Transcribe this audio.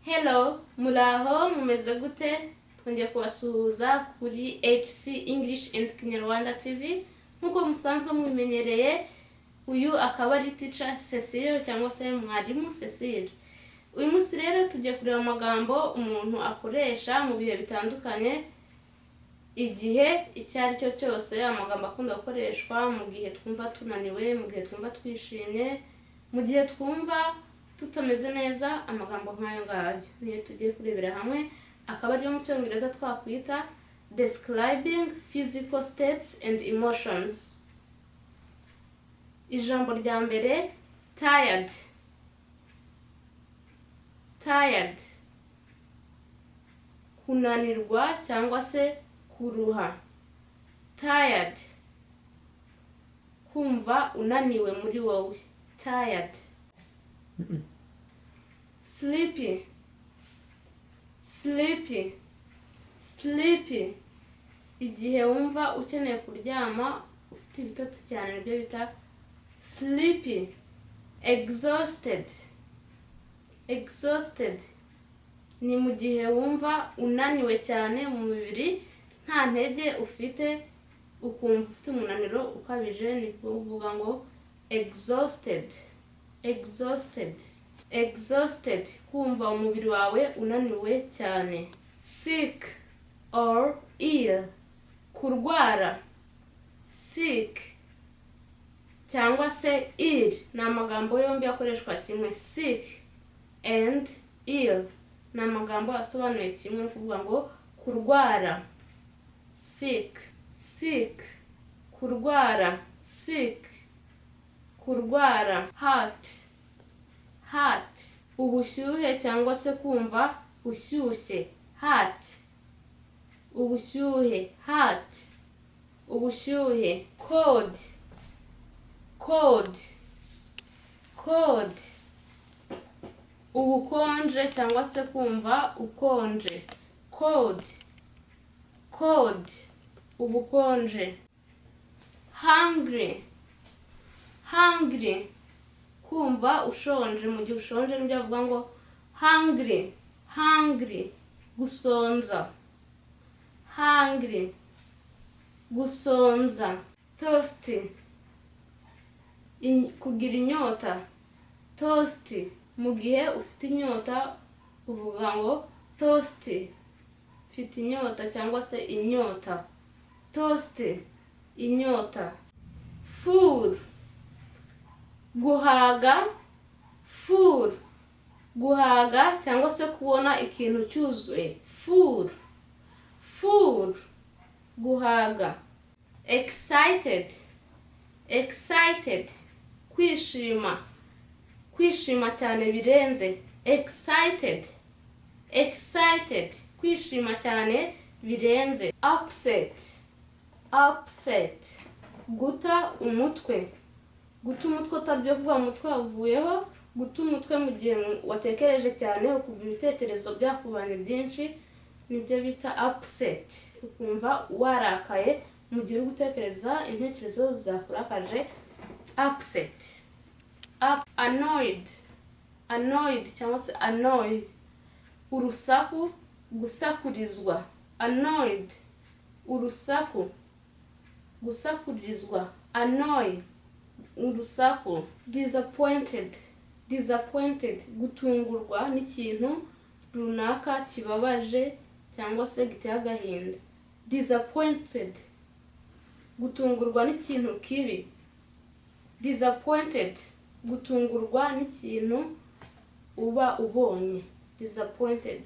Hello, muraho mumeze gute? Twongeye kubasuhuza kuri HC English and Kinyarwanda TV. Nkuko musanzwe mwimenyereye, uyu akaba ari teacher Cecile cyangwa se mwarimu Cecile. Uyu munsi rero tugiye kureba amagambo umuntu akoresha mu bihe bitandukanye, igihe icyo ari cyo cyose. Amagambo akunda gukoreshwa mu gihe twumva tunaniwe, mu gihe twumva twishimye, mu gihe twumva tutameze neza. Amagambo nk'ayo ngayo niyo tugiye kurebera hamwe, akaba ariyo mu cyongereza twakwita describing physical states and emotions. Ijambo rya mbere, tired. Tired, kunanirwa cyangwa se kuruha. Tired, kumva unaniwe muri wowe. Tired. Sleepy. Sleepy. Sleepy, igihe wumva ukeneye kuryama, ufite ibitotsi cyane, nibyo bita sleepy. Exhausted. Exhausted, ni mu gihe wumva unaniwe cyane mu mubiri, nta ntege ufite, ukumva ufite umunaniro ukabije, nibwo uvuga ngo exhausted. Exhausted. Exhausted, kumva umubiri wawe unaniwe cyane. Sick or ill, kurwara. Sick cyangwa se ill ni amagambo yombi akoreshwa kimwe. Sick and ill ni amagambo asobanuye kimwe, kuvuga ngo kurwara. Sick. Sick, kurwara. Sick, kurwara. Hot. Hot, ubushyuhe cyangwa se kumva ushyushye. Hot, ubushyuhe. Hot, ubushyuhe. Cold. Cold. Cold, ubukonje cyangwa se kumva ukonje. Cold. Cold, ubukonje. Hungry. Hungry, kumva ushonje. Mu gihe ushonje nibyo bavuga ngo hungry. Hungry, gusonza. Hungry, gusonza. Thirsty, kugira inyota. Thirsty, mu gihe ufite inyota uvuga ngo thirsty, ufite inyota cyangwa se inyota. Thirsty, inyota. Full, guhaga. Full, guhaga cyangwa se kubona ikintu cyuzuye. Full. Full, guhaga. Excited. Excited, kwishima. Kwishima cyane birenze. Excited. Excited, kwishima cyane birenze. Upset. Upset, guta umutwe. Guta umutwe utabyo kuvuga umutwe wavuyeho. Guta umutwe mu gihe watekereje cyane, ukumva ibitekerezo byakubanye byinshi, nibyo bita upset. Ukumva warakaye mu gihe uri gutekereza intekerezo zakurakaje. Upset. Annoyed. Annoyed cyangwa se annoyed, urusaku, gusakurizwa. Annoyed, urusaku, gusakurizwa. Annoyed, urusaku. Disappointed. Disappointed, gutungurwa n'ikintu runaka kibabaje cyangwa se giteye agahinda. Disappointed, gutungurwa n'ikintu kibi. Disappointed, gutungurwa n'ikintu uba ubonye. Disappointed.